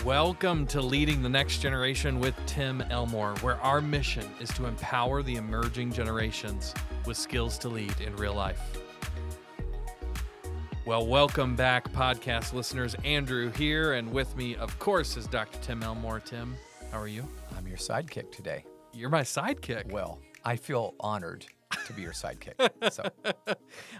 Welcome to Leading the Next Generation with Tim Elmore, where our mission is to empower the emerging generations with skills to lead in real life. Well, welcome back, podcast listeners. Andrew here, and with me, of course, is Dr. Tim Elmore. Tim, how are you? I'm your sidekick today. You're my sidekick. Well, I feel honored to be your sidekick. So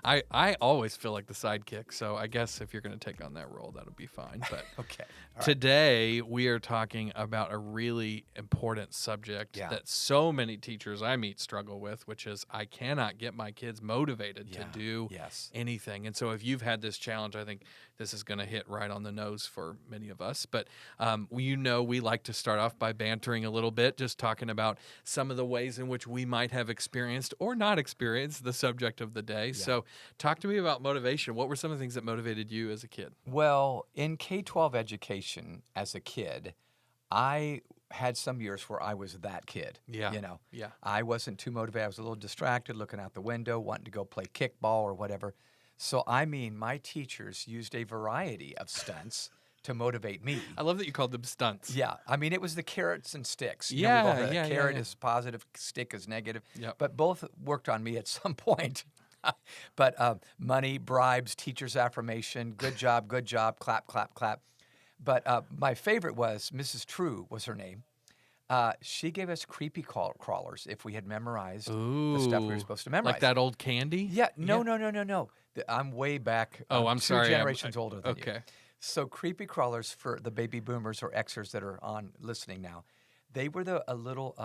I always feel like the sidekick, so I guess if you're going to take on that role, that'll be fine. But okay. All today, we are talking about a really important subject that so many teachers I meet struggle with, which is I cannot get my kids motivated to do anything. And so if you've had this challenge, I think this is going to hit right on the nose for many of us. But we like to start off by bantering a little bit, just talking about some of the ways in which we might have experienced or not experienced the subject of the day. So talk to me about motivation. What were some of the things that motivated you as a kid? Well, in K-12 education as a kid, I had some years where I was that kid. I wasn't too motivated. I was a little distracted, looking out the window, wanting to go play kickball or whatever. So, my teachers used a variety of stunts to motivate me. I love that you called them stunts. Yeah. It was the carrots and sticks. Carrot is positive, stick is negative. Yep. But both worked on me at some point. But money, bribes, teacher's affirmation, good job, clap, clap, clap. But my favorite was Mrs. True was her name. She gave us creepy crawlers if we had memorized the stuff we were supposed to memorize. Like that old candy? Yeah. No. I'm way back. I'm sorry. 2 generations older than you. Okay. So creepy crawlers for the baby boomers or Xers that are on listening now, they were a little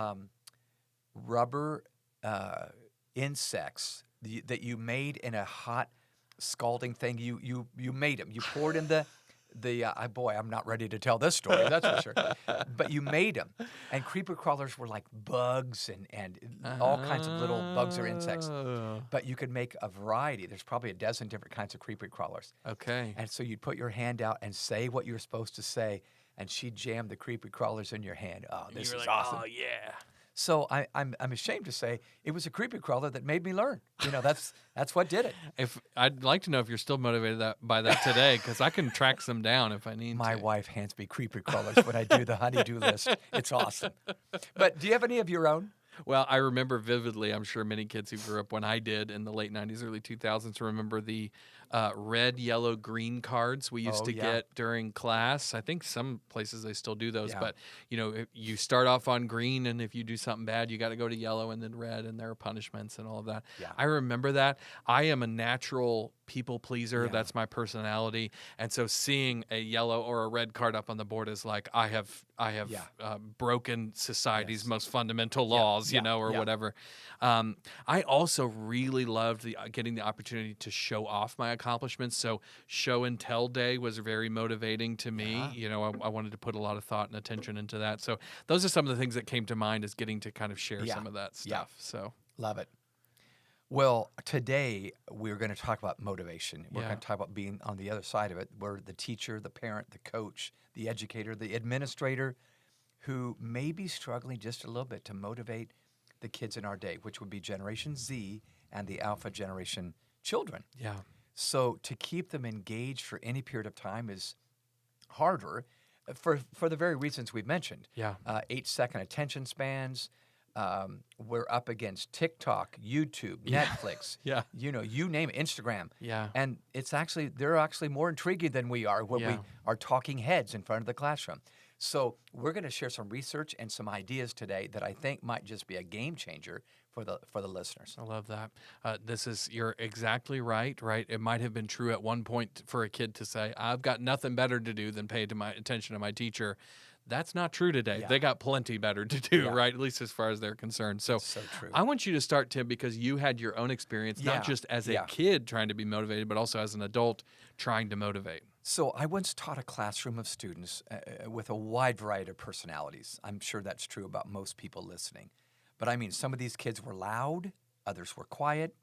rubber insects that you made in a hot scalding thing. You made them. You poured in the I'm not ready to tell this story, that's for sure. But you made them. And creepy crawlers were like bugs and all kinds of little bugs or insects. But you could make a variety. There's probably a dozen different kinds of creepy crawlers. Okay. And so you'd put your hand out and say what you were supposed to say, and she'd jam the creepy crawlers in your hand. Oh, this is awesome. Oh, yeah. So I'm ashamed to say it was a creepy crawler that made me learn. That's what did it. I'd like to know if you're still motivated by that today, because I can track some down if I need to. My wife hands me creepy crawlers when I do the honey-do list. It's awesome. But do you have any of your own? Well, I remember vividly, I'm sure many kids who grew up when I did in the late 90s, early 2000s remember the red, yellow, green cards we used to get during class. I think some places they still do those, but you start off on green, and if you do something bad, you got to go to yellow and then red, and there are punishments and all of that. Yeah. I remember that. I am a natural people pleaser. Yeah. That's my personality. And so seeing a yellow or a red card up on the board is like, I have broken society's most fundamental laws, whatever. I also really loved getting the opportunity to show off my accomplishments. So show and tell day was very motivating to me. I wanted to put a lot of thought and attention into that. So those are some of the things that came to mind, is getting to kind of share some of that stuff. So love it. Well, today we're going to talk about motivation. We're going to talk about being on the other side of it, where the teacher, the parent, the coach, the educator, the administrator, who may be struggling just a little bit to motivate the kids in our day, which would be Generation Z and the Alpha generation children. Yeah. So to keep them engaged for any period of time is harder for the very reasons we've mentioned. Yeah. 8-second attention spans. We're up against TikTok, YouTube, Netflix. You name it, Instagram. Yeah. And they're actually more intriguing than we are when we are talking heads in front of the classroom. So we're going to share some research and some ideas today that I think might just be a game changer for the listeners. I love that. You're exactly right. It might have been true at one point for a kid to say, I've got nothing better to do than pay attention to my teacher. That's not true today. Yeah. They got plenty better to do, right? At least as far as they're concerned. So true. I want you to start, Tim, because you had your own experience, not just as a kid trying to be motivated, but also as an adult trying to motivate. So I once taught a classroom of students with a wide variety of personalities. I'm sure that's true about most people listening. But some of these kids were loud, others were quiet.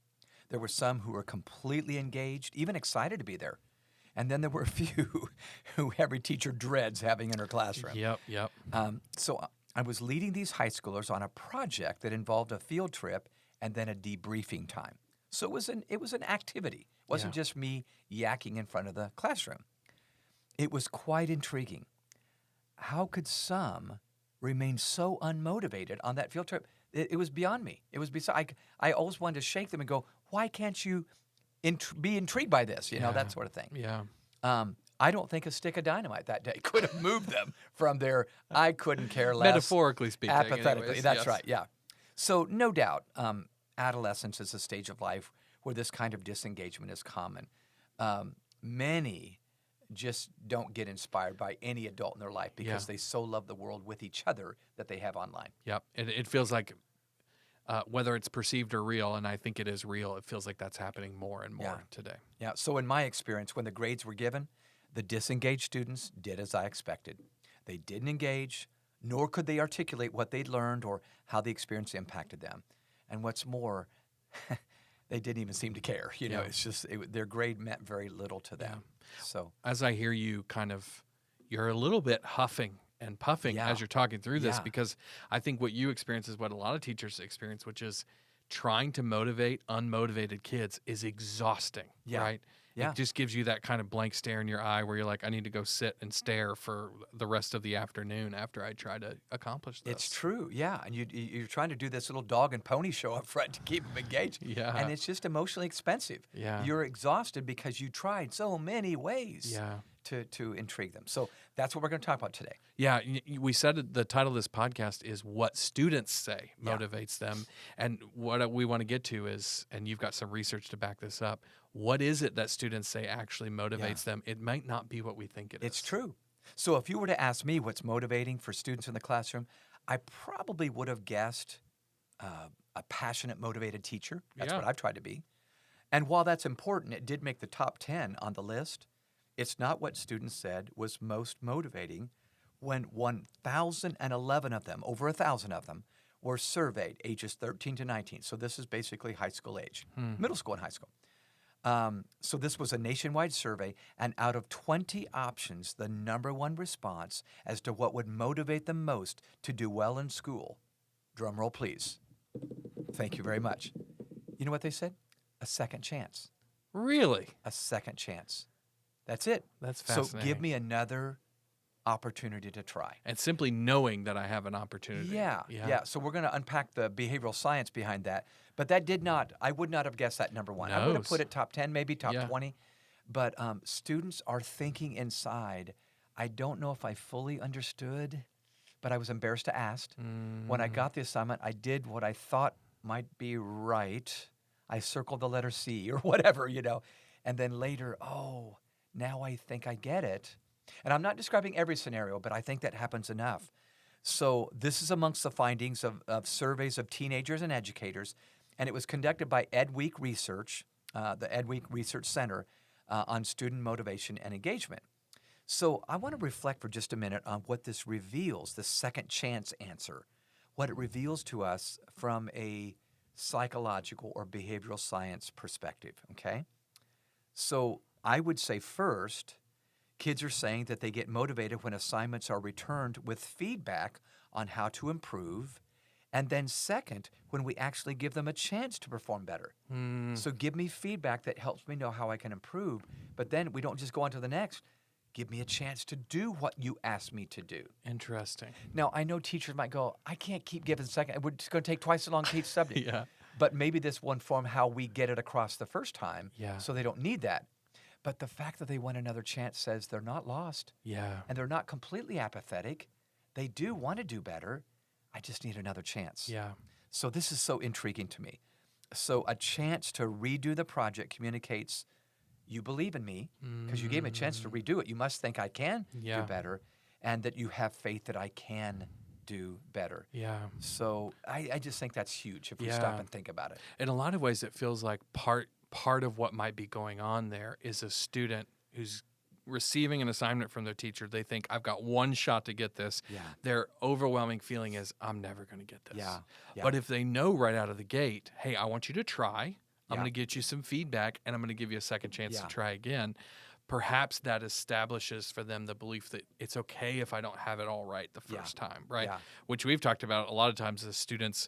There were some who were completely engaged, even excited to be there. And then there were a few who every teacher dreads having in her classroom. Yep. So I was leading these high schoolers on a project that involved a field trip and then a debriefing time. So it was an activity. It wasn't just me yakking in front of the classroom. It was quite intriguing. how could some remain so unmotivated on that field trip? It was beyond me. It was beside. I always wanted to shake them and go, why can't you be intrigued by this? That sort of thing. Yeah. I don't think a stick of dynamite that day could have moved them from their I couldn't care less. Metaphorically speaking. Apathetically. Anyways, That's yes. right, yeah. So no doubt, adolescence is a stage of life where this kind of disengagement is common. Many just don't get inspired by any adult in their life because they so love the world with each other that they have online. Yep. It feels like whether it's perceived or real, and I think it is real, it feels like that's happening more and more today. Yeah. So in my experience, when the grades were given, the disengaged students did as I expected. They didn't engage, nor could they articulate what they'd learned or how the experience impacted them. And what's more, they didn't even seem to care. It's just their grade meant very little to them. So as I hear you you're a little bit huffing and puffing as you're talking through this, because I think what you experience is what a lot of teachers experience, which is trying to motivate unmotivated kids is exhausting, right? Yeah. It just gives you that kind of blank stare in your eye where you're like, I need to go sit and stare for the rest of the afternoon after I try to accomplish this. It's true, yeah. And you're trying to do this little dog and pony show up front to keep them engaged. Yeah. And it's just emotionally expensive. Yeah. You're exhausted because you tried so many ways to intrigue them. So that's what we're going to talk about today. Yeah, we said the title of this podcast is What Students Say Motivates Them. And what we want to get to is, and you've got some research to back this up, what is it that students say actually motivates them? It might not be what we think it is. It's true. So if you were to ask me what's motivating for students in the classroom, I probably would have guessed a passionate, motivated teacher. That's what I've tried to be. And while that's important, it did make the top 10 on the list. It's not what students said was most motivating when 1,011 of them, over 1,000 of them, were surveyed ages 13 to 19. So this is basically high school age, middle school and high school. So this was a nationwide survey, and out of 20 options, the number one response as to what would motivate them most to do well in school, drum roll please. Thank you very much. You know what they said? A second chance. Really? A second chance. That's it. That's fascinating. So give me another opportunity to try. And simply knowing that I have an opportunity. Yeah. So we're going to unpack the behavioral science behind that. But that I would not have guessed that number one. I would have put it top 10, maybe top 20. But students are thinking inside, I don't know if I fully understood, but I was embarrassed to ask. When I got the assignment, I did what I thought might be right. I circled the letter C or whatever, And then later, now I think I get it. And I'm not describing every scenario, but I think that happens enough. So this is amongst the findings of surveys of teenagers and educators, and it was conducted by Ed Week Research, the Ed Week Research Center on student motivation and engagement. So I want to reflect for just a minute on what this reveals, the second chance answer, what it reveals to us from a psychological or behavioral science perspective, okay? So I would say first, kids are saying that they get motivated when assignments are returned with feedback on how to improve. And then second, when we actually give them a chance to perform better. So give me feedback that helps me know how I can improve. But then we don't just go on to the next. Give me a chance to do what you asked me to do. Interesting. Now, I know teachers might go, I can't keep giving second. We're just going to take twice as long to teach subject. Yeah. But maybe this will inform how we get it across the first time. Yeah. So they don't need that. But the fact that they want another chance says they're not lost. Yeah. And they're not completely apathetic. They do want to do better. I just need another chance. Yeah. So this is so intriguing to me. So a chance to redo the project communicates you believe in me because you gave me a chance to redo it. You must think I can do better and that you have faith that I can do better. Yeah. So I just think that's huge if we stop and think about it. In a lot of ways, it feels like part of what might be going on there is a student who's receiving an assignment from their teacher. They think, I've got one shot to get this. Yeah. Their overwhelming feeling is, I'm never going to get this. Yeah. But if they know right out of the gate, hey, I want you to try. I'm going to get you some feedback, and I'm going to give you a second chance to try again. Perhaps that establishes for them the belief that it's okay if I don't have it all right the first time, right? Yeah. Which we've talked about a lot of times as students,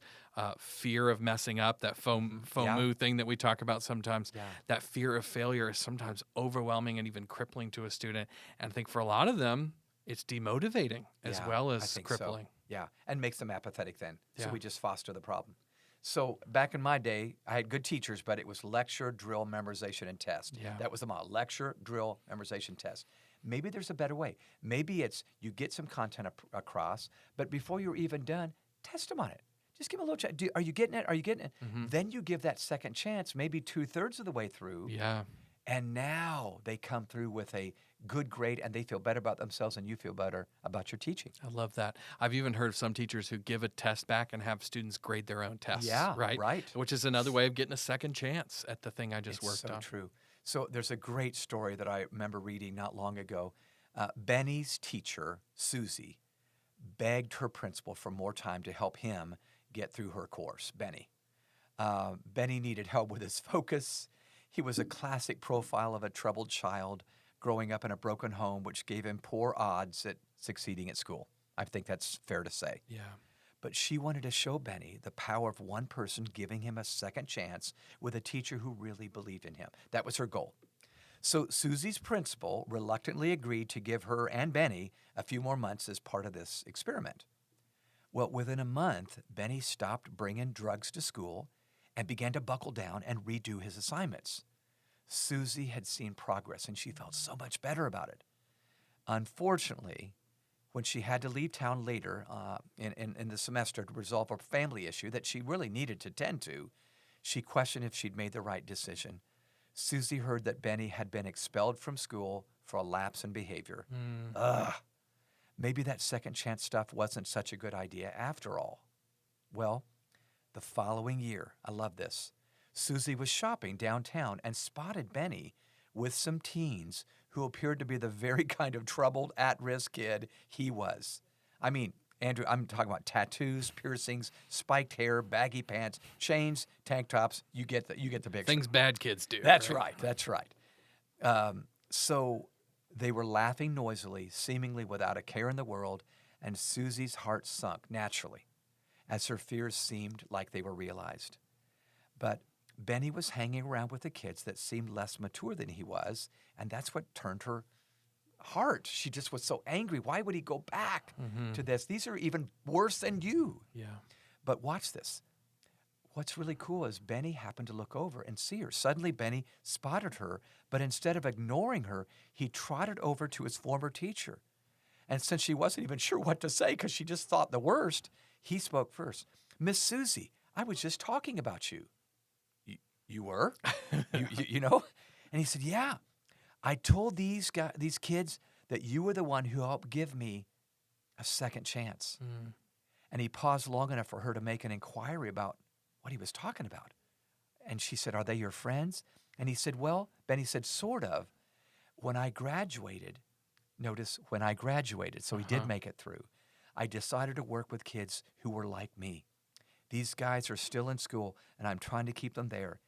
fear of messing up, that FOMO thing that we talk about sometimes. Yeah. That fear of failure is sometimes overwhelming and even crippling to a student. And I think for a lot of them, it's demotivating as Yeah, well I as think crippling. so. Yeah, and makes them apathetic then. So Yeah. we just foster the problem. So back in my day, I had good teachers, but it was lecture, drill, memorization, and test. Yeah. That was the model: lecture, drill, memorization, test. Maybe there's a better way. Maybe it's you get some content across, but before you're even done, test them on it. Just give them a little check. Are you getting it? Are you getting it? Then you give that second chance, maybe 2/3 of the way through. Yeah. And now they come through with a good grade and they feel better about themselves and you feel better about your teaching. I love that. I've even heard of some teachers who give a test back and have students grade their own tests. Yeah, right? right. Which is another way of getting a second chance at the thing I just It's worked so on. true. So there's a great story that I remember reading not long ago. Benny's teacher, Susie, begged her principal for more time to help him get through her course, Benny. Benny needed help with his focus. He was a classic profile of a troubled child growing up in a broken home, which gave him poor odds at succeeding at school. I think that's fair to say. Yeah. But she wanted to show Benny the power of one person giving him a second chance with a teacher who really believed in him. That was her goal. So Susie's principal reluctantly agreed to give her and Benny a few more months as part of this experiment. Well, within a month, Benny stopped bringing drugs to school and began to buckle down and redo his assignments. Susie had seen progress and she felt so much better about it. Unfortunately, when she had to leave town later in the semester to resolve a family issue that she really needed to tend to, she questioned if she'd made the right decision. Susie heard that Benny had been expelled from school for a lapse in behavior. Ugh. Maybe that second chance stuff wasn't such a good idea after all. Well, the following year, I love this, Susie was shopping downtown and spotted Benny with some teens who appeared to be the very kind of troubled, at-risk kid he was. I mean, Andrew, I'm talking about tattoos, piercings, spiked hair, baggy pants, chains, tank tops. You get the picture. Things bad kids do. That's right. That's right. So they were laughing noisily, seemingly without a care in the world, and Susie's heart sunk naturally as her fears seemed like they were realized. But Benny was hanging around with the kids that seemed less mature than he was, and that's what turned her heart. She just was so angry. Why would he go back to this? These are even worse than you. Yeah. But watch this. What's really cool is Benny happened to look over and see her. Suddenly, Benny spotted her, but instead of ignoring her, he trotted over to his former teacher. And since she wasn't even sure what to say because she just thought the worst, he spoke first. Miss Susie, I was just talking about you. You were? you know? And he said, yeah. I told these kids that you were the one who helped give me a second chance. And he paused long enough for her to make an inquiry about what he was talking about. And she said, are they your friends? And he said, well, Benny said, sort of. When I graduated, notice when I graduated, so he did make it through, I decided to work with kids who were like me. These guys are still in school, and I'm trying to keep them there.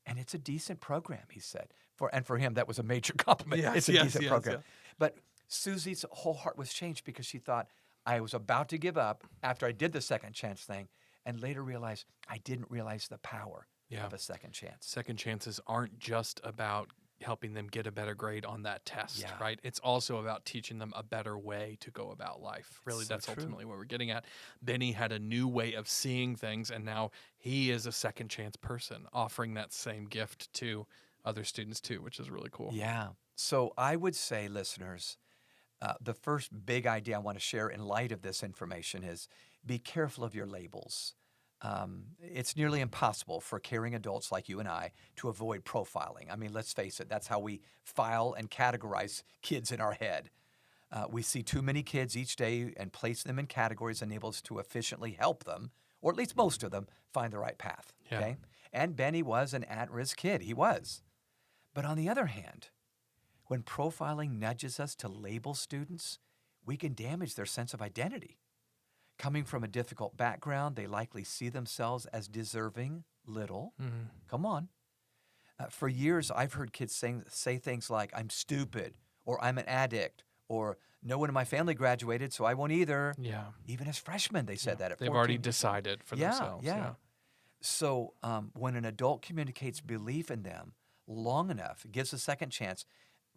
And it's a decent program, he said. For him, that was a major compliment. Yes, it's a yes, decent yes, program. yes. But Susie's whole heart was changed because she thought, I was about to give up after I did the second chance thing, and later realized I didn't realize the power of a second chance. Second chances aren't just about helping them get a better grade on that test, Yeah. right? It's also about teaching them a better way to go about life. Really, so that's true. ultimately what we're getting at. Benny had a new way of seeing things, and now he is a second chance person, offering that same gift to other students too, which is really cool. Yeah. So I would say, listeners, the first big idea I want to share in light of this information is be careful of your labels. It's nearly impossible for caring adults like you and I to avoid profiling. I mean, let's face it, that's how we file and categorize kids in our head. We see too many kids each day and place them in categories enables us to efficiently help them, or at least most of them, find the right path. Yeah. Okay? And Benny was an at-risk kid. He was. But on the other hand, when profiling nudges us to label students, we can damage their sense of identity. Coming from a difficult background, they likely see themselves as deserving little. Come on. For years, I've heard kids say things like, I'm stupid, or I'm an addict, or no one in my family graduated, so I won't either. Yeah. Even as freshmen, they said that at 14. They've already decided for themselves. Yeah. So when an adult communicates belief in them long enough, gives a second chance,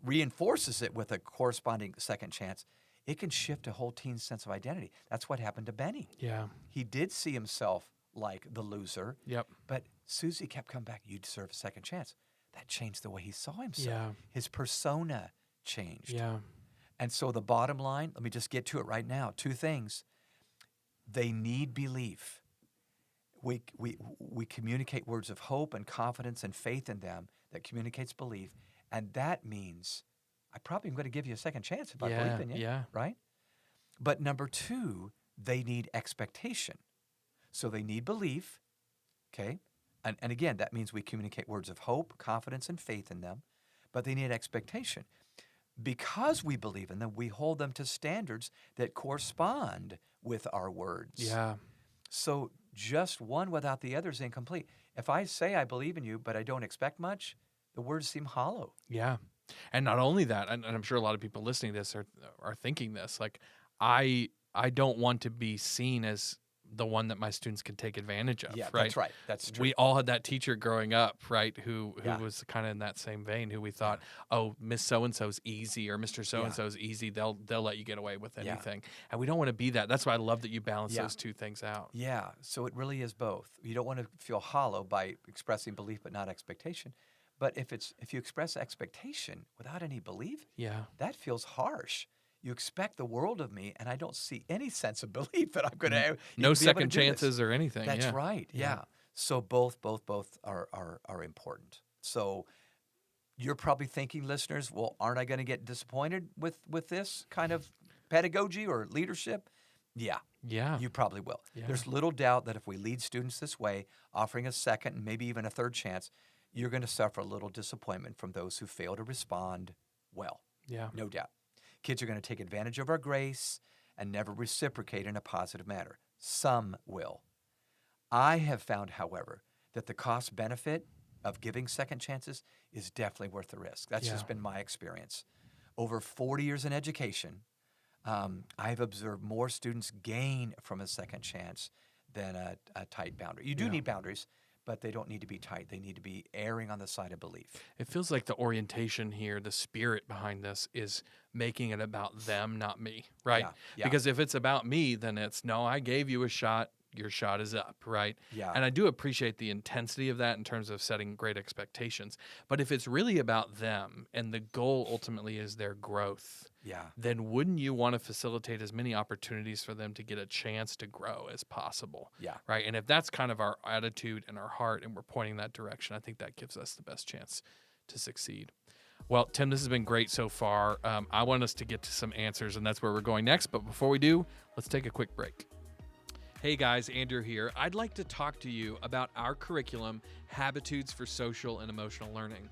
reinforces it with a corresponding second chance, it can shift a whole teen's sense of identity. That's what happened to Benny. Yeah. He did see himself like the loser. Yep. But Susie kept coming back. You deserve a second chance. That changed the way he saw himself. Yeah. His persona changed. Yeah. And so the bottom line, let me just get to it right now. 2 things. They need belief. We communicate words of hope and confidence and faith in them that communicates belief. And that means I probably am going to give you a second chance if I believe in you. Yeah. Right? But number 2, they need expectation. So they need belief, okay? And again, that means we communicate words of hope, confidence, and faith in them. But they need expectation. Because we believe in them, we hold them to standards that correspond with our words. Yeah. So just one without the other is incomplete. If I say I believe in you, but I don't expect much, the words seem hollow. Yeah. And not only that, and I'm sure a lot of people listening to this are thinking this, like, I don't want to be seen as the one that my students can take advantage of, Yeah, right? that's right. That's true. We all had that teacher growing up, right, who was kind of in that same vein, who we thought, oh, Miss So-and-so's easy, or Mr. So-and-so's easy, they'll let you get away with anything. And we don't want to be that. That's why I love that you balance those 2 things out. Yeah, so it really is both. You don't want to feel hollow by expressing belief but not expectation. But if you express expectation without any belief, that feels harsh. You expect the world of me, and I don't see any sense of belief that I'm going to no second chances or anything. That's right. Yeah. So both are important. So you're probably thinking, listeners, well, aren't I going to get disappointed with this kind of pedagogy or leadership? Yeah. You probably will. Yeah. There's little doubt that if we lead students this way, offering a second and maybe even a third chance, you're going to suffer a little disappointment from those who fail to respond well. Yeah. No doubt. Kids are going to take advantage of our grace and never reciprocate in a positive manner. Some will. I have found, however, that the cost benefit of giving second chances is definitely worth the risk. That's just been my experience. Over 40 years in education, I've observed more students gain from a second chance than a tight boundary. You do need boundaries, but they don't need to be tight. They need to be erring on the side of belief. It feels like the orientation here, the spirit behind this is making it about them, not me, right? Yeah. Because if it's about me, then it's, no, I gave you a shot, your shot is up, right? Yeah. And I do appreciate the intensity of that in terms of setting great expectations. But if it's really about them and the goal ultimately is their growth, then wouldn't you want to facilitate as many opportunities for them to get a chance to grow as possible? Right? And if that's kind of our attitude and our heart and we're pointing that direction, I think that gives us the best chance to succeed. Well, Tim, this has been great so far. I want us to get to some answers, and that's where we're going next. But before we do, let's take a quick break. Hey guys, Andrew here. I'd like to talk to you about our curriculum, Habitudes for Social and Emotional Learning.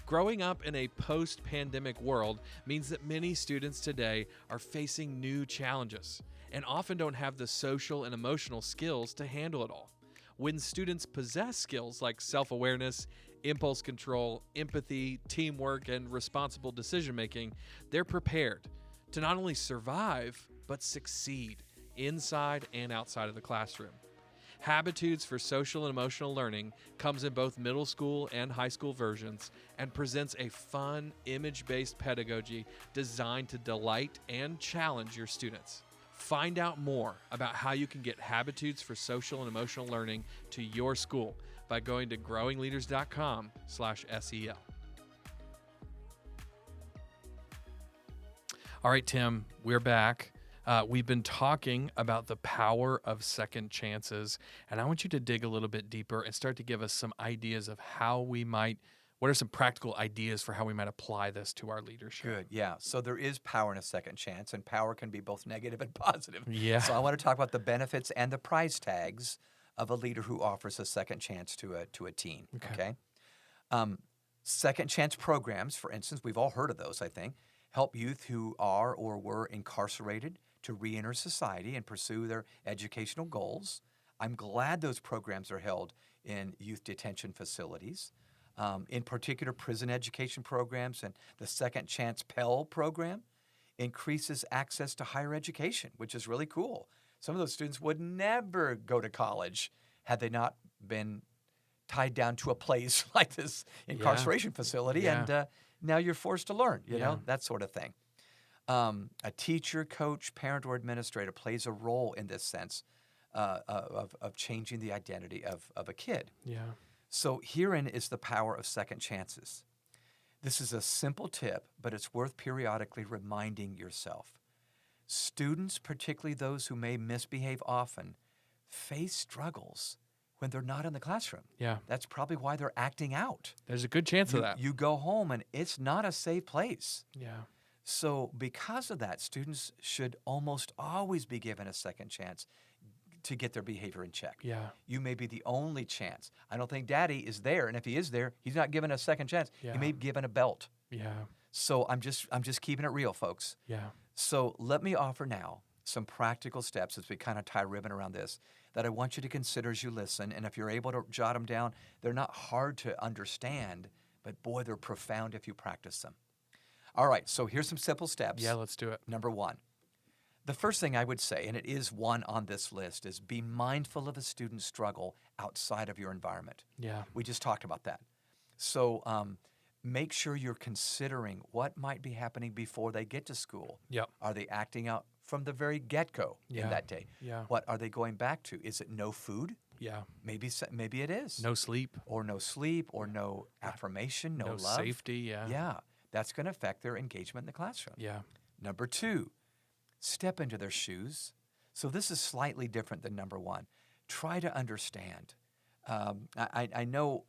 Growing up in a post-pandemic world means that many students today are facing new challenges and often don't have the social and emotional skills to handle it all. When students possess skills like self-awareness, impulse control, empathy, teamwork, and responsible decision-making, they're prepared to not only survive, but succeed inside and outside of the classroom. Habitudes for Social and Emotional Learning comes in both middle school and high school versions and presents a fun, image-based pedagogy designed to delight and challenge your students. Find out more about how you can get Habitudes for Social and Emotional Learning to your school by going to growingleaders.com/SEL. All right, Tim, we're back. We've been talking about the power of second chances, and I want you to dig a little bit deeper and start to give us some ideas of what are some practical ideas for how we might apply this to our leadership? Good, yeah. So there is power in a second chance, and power can be both negative and positive. Yeah. So I want to talk about the benefits and the price tags of a leader who offers a second chance to a teen, okay? Second chance programs, for instance, we've all heard of those, I think, help youth who are or were incarcerated to reenter society and pursue their educational goals. I'm glad those programs are held in youth detention facilities. In particular, prison education programs and the Second Chance Pell program increases access to higher education, which is really cool. Some of those students would never go to college had they not been tied down to a place like this incarceration facility, and now you're forced to learn, you know, that sort of thing. A teacher, coach, parent, or administrator plays a role in this sense of changing the identity of a kid. Yeah. So herein is the power of second chances. This is a simple tip, but it's worth periodically reminding yourself. Students, particularly those who may misbehave often, face struggles when they're not in the classroom. Yeah. That's probably why they're acting out. There's a good chance of that. You go home and it's not a safe place. Yeah. So because of that, students should almost always be given a second chance to get their behavior in check. Yeah. You may be the only chance. I don't think Daddy is there, and if he is there, he's not given a second chance. Yeah. He may be given a belt. Yeah. So I'm just keeping it real, folks. Yeah. So let me offer now some practical steps as we kind of tie ribbon around this that I want you to consider as you listen. And if you're able to jot them down, they're not hard to understand, but boy, they're profound if you practice them. All right, so here's some simple steps. Yeah, let's do it. Number one. The first thing I would say, and it is one on this list, is be mindful of a student's struggle outside of your environment. Yeah. We just talked about that. So make sure you're considering what might be happening before they get to school. Yep. Are they acting out from the very get-go in that day? Yeah. What are they going back to? Is it no food? Yeah. Maybe it is. No sleep. Or no sleep, or no affirmation, no love. Safety. Yeah. Yeah. That's going to affect their engagement in the classroom. Yeah. Number two, step into their shoes. So this is slightly different than number one. Try to understand. I know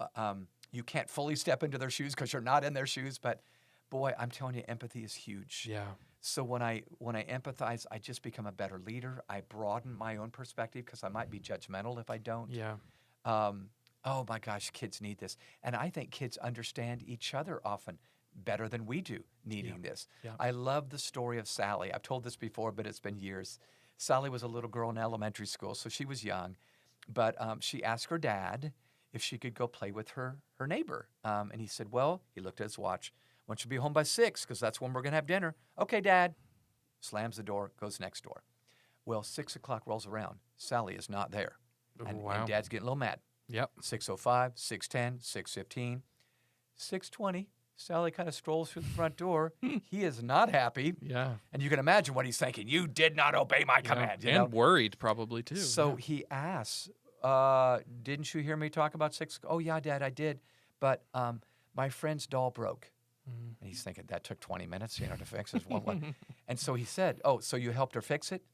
you can't fully step into their shoes because you're not in their shoes, but boy, I'm telling you, empathy is huge. Yeah. So when I empathize, I just become a better leader. I broaden my own perspective because I might be judgmental if I don't. Yeah. Oh my gosh, kids need this. And I think kids understand each other often better than we do needing this. Yeah. I love the story of Sally. I've told this before, but it's been years. Sally was a little girl in elementary school, so she was young. But she asked her dad if she could go play with her neighbor. And he said, well, he looked at his watch. I want you to be home by 6 because that's when we're going to have dinner. Okay, Dad. Slams the door, goes next door. Well, 6 o'clock rolls around. Sally is not there. And Dad's getting a little mad. Yep. 6:05, 6:10, 6:15, 6:20. Sally kind of strolls through the front door. He is not happy. Yeah. And you can imagine what he's thinking. You did not obey my command. You and know? worried probably too. So he asks, didn't you hear me talk about 6? Oh, yeah, Dad, I did. But my friend's doll broke. Mm. And he's thinking, that took 20 minutes, to fix this one. And so he said, oh, so you helped her fix it?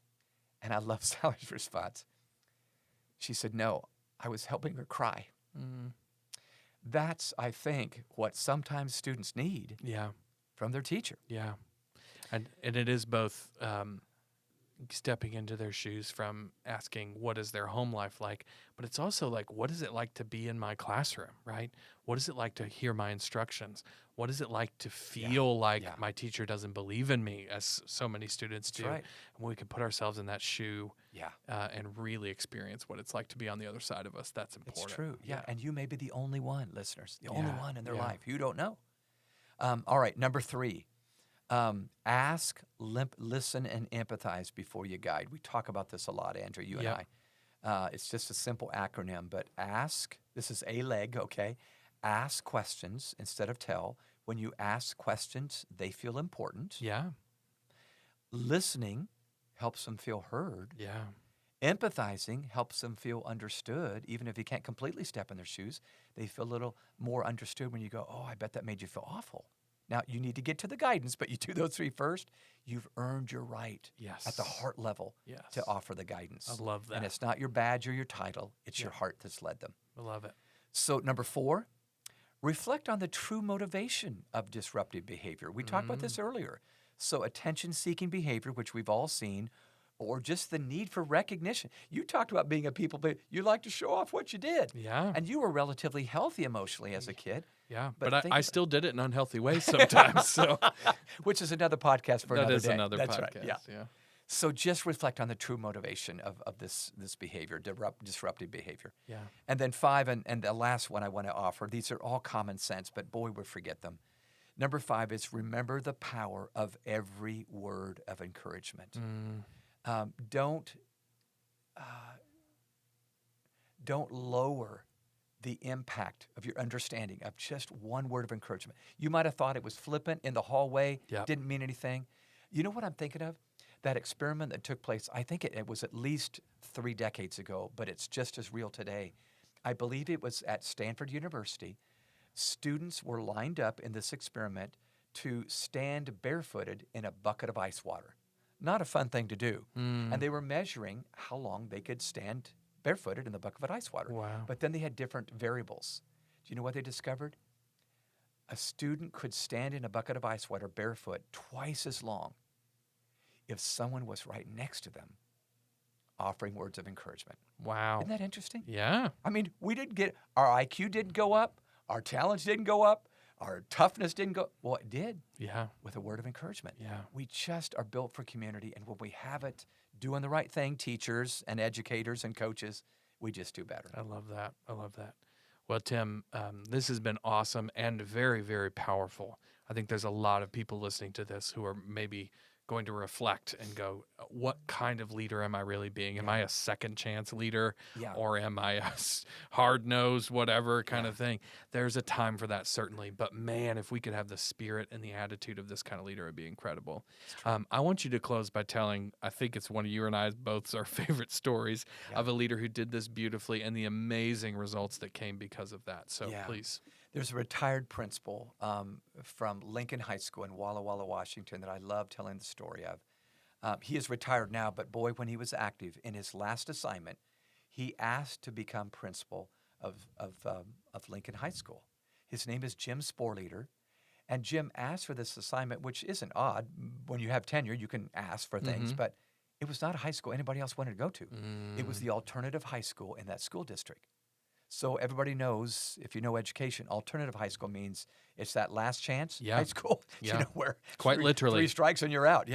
And I love Sally's response. She said, no, I was helping her cry. Mm. That's, I think, what sometimes students need from their teacher. Yeah. And it is both stepping into their shoes from asking, what is their home life like? But it's also like, what is it like to be in my classroom, right? What is it like to hear my instructions? What is it like to feel like my teacher doesn't believe in me, as so many students do? Right. And we can put ourselves in that shoe and really experience what it's like to be on the other side of us. That's important. It's true. Yeah. And you may be the only one, listeners, the only one in their life. You don't know. All right. Number 3. Ask, listen, and empathize before you guide. We talk about this a lot, Andrew, you and I. It's just a simple acronym, but ask, this is a leg, okay? Ask questions instead of tell. When you ask questions, they feel important. Yeah. Listening helps them feel heard. Yeah. Empathizing helps them feel understood. Even if you can't completely step in their shoes, they feel a little more understood when you go, oh, I bet that made you feel awful. Now, you need to get to the guidance, but you do those 3 first. You've earned your right at the heart level to offer the guidance. I love that. And it's not your badge or your title. It's your heart that's led them. I love it. So number 4, reflect on the true motivation of disruptive behavior. We talked about this earlier. So attention-seeking behavior, which we've all seen, or just the need for recognition. You talked about being a people pleaser. You like to show off what you did. Yeah. And you were relatively healthy emotionally as a kid. Yeah, but I still did it in unhealthy ways sometimes. So, which is another podcast for another day. That is another That's podcast. Right. Yeah. So just reflect on the true motivation of this behavior, disruptive behavior. Yeah. And then 5, and the last one I want to offer, these are all common sense, but boy, we forget them. Number 5 is remember the power of every word of encouragement. Don't lower the impact of your understanding of just one word of encouragement. You might have thought it was flippant in the hallway, didn't mean anything. You know what I'm thinking of? That experiment that took place, I think it was at least 3 decades ago, but it's just as real today. I believe it was at Stanford University. Students were lined up in this experiment to stand barefooted in a bucket of ice water. Not a fun thing to do. And they were measuring how long they could stand barefooted in the bucket of ice water. Wow. But then they had different variables. Do you know what they discovered? A student could stand in a bucket of ice water barefoot twice as long if someone was right next to them offering words of encouragement. Wow. Isn't that interesting? Yeah. I mean, our IQ didn't go up, our talents didn't go up, our toughness didn't go. Well, it did. Yeah. With a word of encouragement. Yeah. We just are built for community, and when we have it, doing the right thing, teachers and educators and coaches, we just do better. I love that. I love that. Well, Tim, this has been awesome and very, very powerful. I think there's a lot of people listening to this who are maybe going to reflect and go, what kind of leader am I really being? Am I a second chance leader, or am I a hard-nosed whatever kind of thing? There's a time for that, certainly. But man, if we could have the spirit and the attitude of this kind of leader, it'd be incredible. I want you to close by telling, I think it's one of you and I both's our favorite stories of a leader who did this beautifully and the amazing results that came because of that. So please. There's a retired principal from Lincoln High School in Walla Walla, Washington, that I love telling the story of. He is retired now, but boy, when he was active in his last assignment, he asked to become principal of Lincoln High School. His name is Jim Sporleader, and Jim asked for this assignment, which isn't odd. When you have tenure, you can ask for things, but it was not a high school anybody else wanted to go to. It was the alternative high school in that school district. So everybody knows, if you know education, alternative high school means it's that last chance high school, you know, where quite literally 3 strikes and you're out.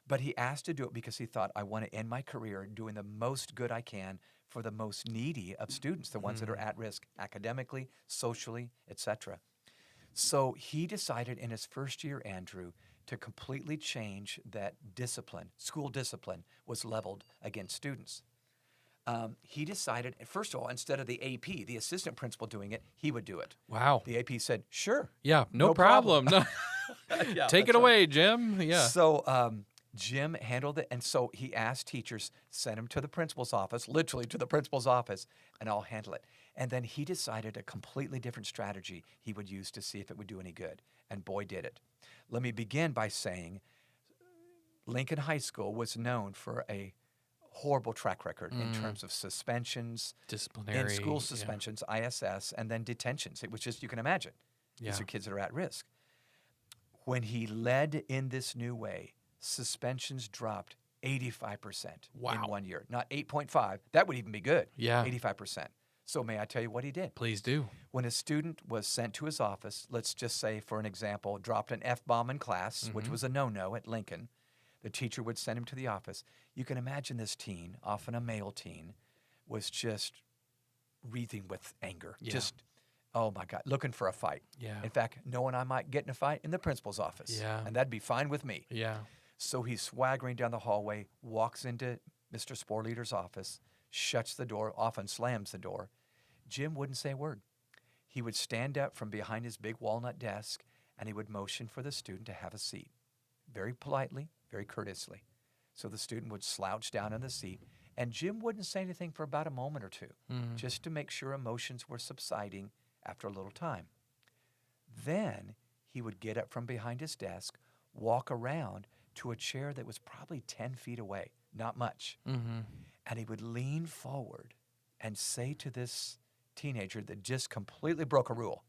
But he asked to do it because he thought, I want to end my career doing the most good I can for the most needy of students, the ones that are at risk academically, socially, etc. So he decided in his first year, Andrew, to completely change that discipline. School discipline was leveled against students. He decided, first of all, instead of the AP, the assistant principal doing it, he would do it. Wow. The AP said, sure. Yeah, no problem. No. Take it away, Jim. Yeah. So Jim handled it, and so he asked teachers, send him to the principal's office, literally to the principal's office, and I'll handle it. And then he decided a completely different strategy he would use to see if it would do any good. And boy, did it. Let me begin by saying Lincoln High School was known for a horrible track record in terms of suspensions, disciplinary, in-school suspensions, ISS, and then detentions. It was just, you can imagine, these are kids that are at risk. When he led in this new way, suspensions dropped 85% in 1 year. Not 8.5. That would even be good. 85%. So may I tell you what he did? Please do. When a student was sent to his office, let's just say, for an example, dropped an F-bomb in class, which was a no-no at Lincoln, the teacher would send him to the office. You can imagine this teen, often a male teen, was just wreathing with anger. Just, oh my God, looking for a fight. In fact, knowing I might get in a fight in the principal's office. And that'd be fine with me. So he's swaggering down the hallway, walks into Mr. Sporleader's office, shuts the door, often slams the door. Jim wouldn't say a word. He would stand up from behind his big walnut desk, and he would motion for the student to have a seat. Very politely, very courteously. So the student would slouch down in the seat, and Jim wouldn't say anything for about a moment or two, just to make sure emotions were subsiding after a little time. Then he would get up from behind his desk, walk around to a chair that was probably 10 feet away, not much. And he would lean forward and say to this teenager that just completely broke a rule,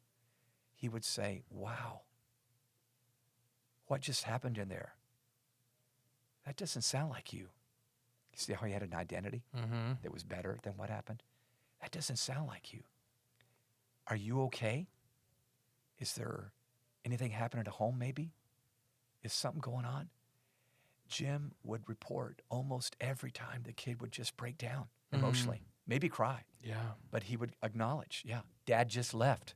he would say, wow, what just happened in there? That doesn't sound like you. You see how he had an identity that was better than what happened? That doesn't sound like you. Are you okay? Is there anything happening at home maybe? Is something going on? Jim would report almost every time the kid would just break down emotionally, maybe cry. But he would acknowledge, Dad just left.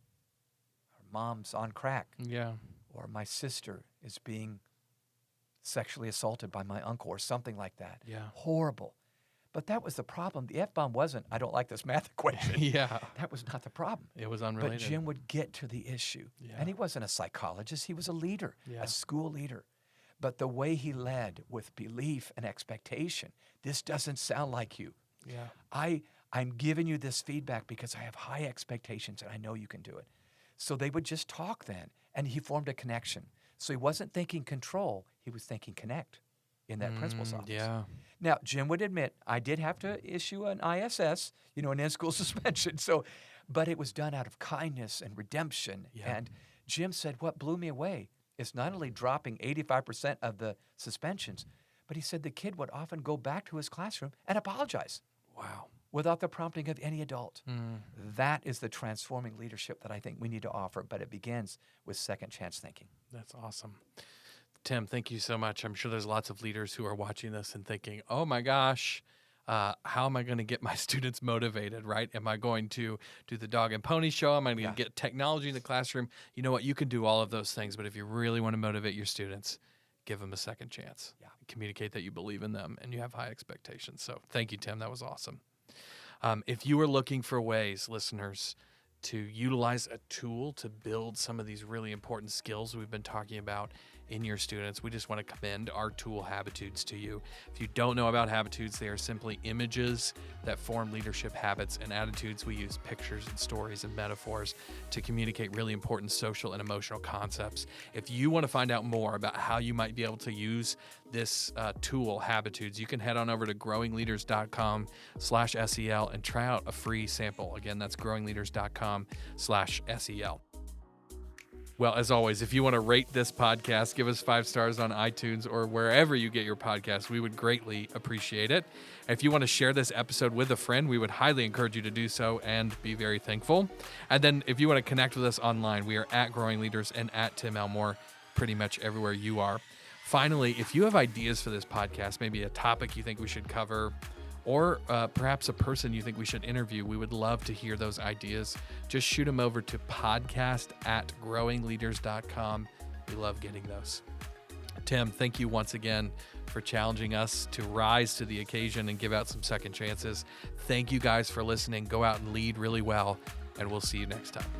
Or Mom's on crack. Or my sister is being sexually assaulted by my uncle or something like that. Horrible. But that was the problem. The F-bomb wasn't, I don't like this math equation. That was not the problem. It was unrelated. But Jim would get to the issue. And he wasn't a psychologist. He was a leader, a school leader. But the way he led with belief and expectation, this doesn't sound like you. Yeah. I'm giving you this feedback because I have high expectations and I know you can do it. So they would just talk then, and he formed a connection. So he wasn't thinking control, he was thinking connect in that principal's office. Yeah. Now, Jim would admit, I did have to issue an ISS, an in-school suspension. But it was done out of kindness and redemption. Yeah. And Jim said, what blew me away is not only dropping 85% of the suspensions, but he said the kid would often go back to his classroom and apologize. Wow. Without the prompting of any adult. That is the transforming leadership that I think we need to offer, but it begins with second chance thinking. That's awesome. Tim, thank you so much. I'm sure there's lots of leaders who are watching this and thinking, oh my gosh, how am I going to get my students motivated, right? Am I going to do the dog and pony show? Am I going to get technology in the classroom? You know what? You can do all of those things, but if you really want to motivate your students, give them a second chance. Yeah. Communicate that you believe in them and you have high expectations. So thank you, Tim. That was awesome. If you are looking for ways, listeners, to utilize a tool to build some of these really important skills we've been talking about in your students, we just want to commend our tool Habitudes to you. If you don't know about Habitudes, they are simply images that form leadership habits, and attitudes. We use pictures and stories and metaphors to communicate really important social and emotional concepts. If you want to find out more about how you might be able to use this tool, Habitudes, you can head on over to growingleaders.com/SEL and try out a free sample. Again, that's growingleaders.com/SEL. Well, as always, if you want to rate this podcast, give us 5 stars on iTunes or wherever you get your podcasts. We would greatly appreciate it. If you want to share this episode with a friend, we would highly encourage you to do so and be very thankful. And then if you want to connect with us online, we are at Growing Leaders and at Tim Elmore, pretty much everywhere you are. Finally, if you have ideas for this podcast, maybe a topic you think we should cover, or perhaps a person you think we should interview, we would love to hear those ideas. Just shoot them over to podcast@growingleaders.com. We love getting those. Tim, thank you once again for challenging us to rise to the occasion and give out some second chances. Thank you guys for listening. Go out and lead really well, and we'll see you next time.